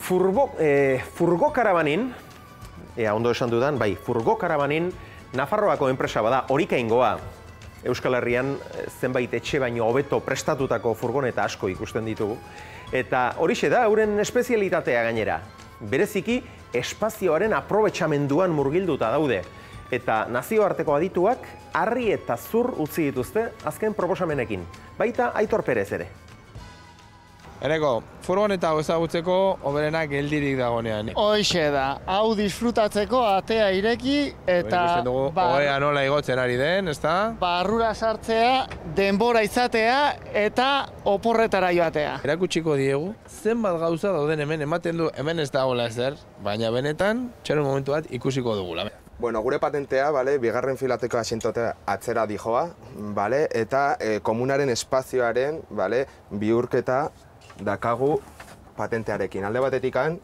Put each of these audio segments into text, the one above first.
Furgokarabanin, ondo esan dudan, bai, Furgokarabanin Nafarroako enpresa bada, Orikaingoa. Euskal Herrian zenbait etxe baino hobeto prestatutako furgoneta asko ikusten ditugu. Eta horixe da, euren espezialitatea gainera. Bereziki, espazioaren aprobetxamenduan murgilduta daude. Eta nazioarteko adituak harri eta zur utzi dituzte azken proposamenekin. Baita Aitor Perez ere. Eneko, furgoneta hau ezagutzeko hoberena geldirik dagonean. Hoixe da, hau disfrutatzeko atea ireki eta... Ikusten dugu, ohea nola igotzen ari den, ezta? Barrura sartzea, denbora izatea eta oporretara joatea. Erakutsiko diegu, zenbat gauza dauden hemen, ematen du, hemen ez dagoela ezer, baina benetan, txaron momentu bat ikusiko dugula. Bueno, gure patentea, bigarren filateko asientotea atzera dijoa, eta komunaren espazioaren bihurketa dakagu patentearekin. Alde batetikan,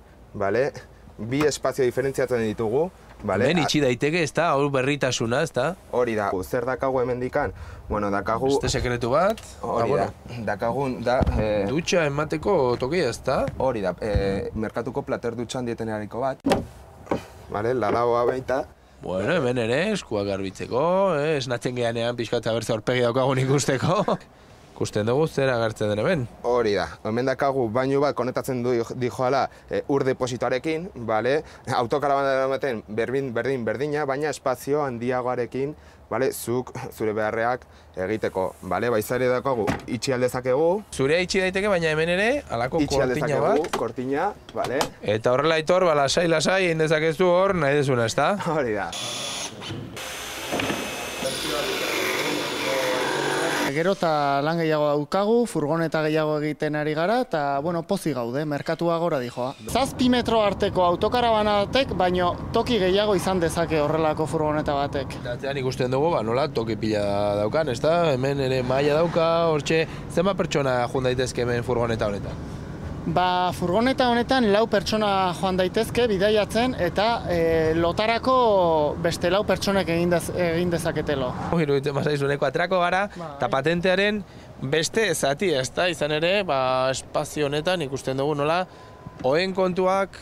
bi espazio diferentziatzen ditugu. Hemen itxi daiteke, ez da, hor berritasuna, ez da? Hori da. Zer dakagu hemendikan? Bueno, dakagu... Beste sekretu bat? Hori da. Dakagun da... Dutxa emateko tokia, ez da? Hori da. Merkatuko plater dutxan dietenerariko bat. Lalagoa baita. Bueno, hemen ere, eskuak garbitzeko, esnatzen geanean pixkatza bertze aurpegi daukagun ikusteko. Ikusten dugu zer agertzen den hemen. Hori da, hemen dakagu bainu bat konektatzen dijoala ur depositoarekin, autokarabana ematen berdina, baina espazio handiagoarekin, zuk zure beharreak egiteko. Baizare dakagu itxi aldezakegu. Zurea itxi daiteke, baina hemen ere, alako kortina bat. Kortina, Eta horrela Aitor, lasai, egin dezakezu hor, nahi dezuna, ez da? Hori da. Gero eta lan gehiago daukagu, furgoneta gehiago egiten ari gara, eta, pozik gaude, merkatua gora dijoa. 7 metro arteko autokarabana batek, baino toki gehiago izan dezake horrelako furgoneta batek. Atzean ikusten dugu, nola toki pila daukan, ez da? Hemen ere maila dauka, hortxe, zenbat pertsona joan daitezke hemen furgoneta honetan? Furgoneta honetan 4 pertsona joan daitezke bidaiatzen eta lotarako beste 4 pertsonek egin dezaketelo. Iruditzen mazaizuneko atrako gara, eta patentearen beste zati, ez da, izan ere, espazio honetan ikusten dugu nola, oheen kontuak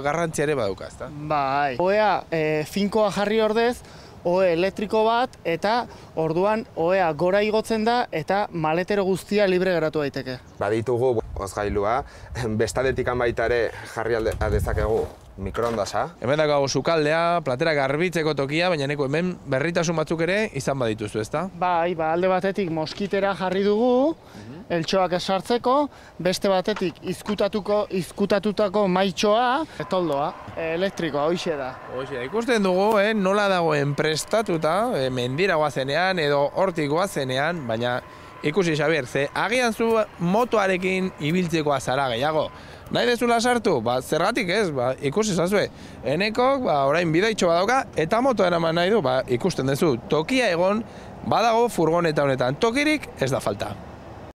garrantzia ere badauka, ez da? Bai, ohea finkoa jarri ordez, ohe elektriko bat, eta orduan ohea gora igotzen da eta maletero guztia libre geratu daiteke. Baditugu hozgailua, bestaldetikan baita ere jarri dezakegu mikroondasa. Hemen dakago sukaldea, platera garbitzeko tokia, baina hemen berritasun batzuk ere izan badituzu, ezta? Bai, alde batetik moskitera jarri dugu, eltxoak esartzeko, beste batetik izkutatutako maitxoa, toldoa, elektrikoa, hoixe da. Hoixe da, ikusten dugu, nola dagoen prestatuta, mendira goazenean edo hortik goazenean, baina ikusi, Xabier, agian zu motoarekin ibiltzekoa zara gehiago. Nahi dezula sartu? Zergatik ez, ikusi zazue. Enekok, orain bidaitxo badauka, eta motoa eraman nahi du, ikusten duzu. Tokia egon, badago furgoneta honetan. Tokirik ez da falta.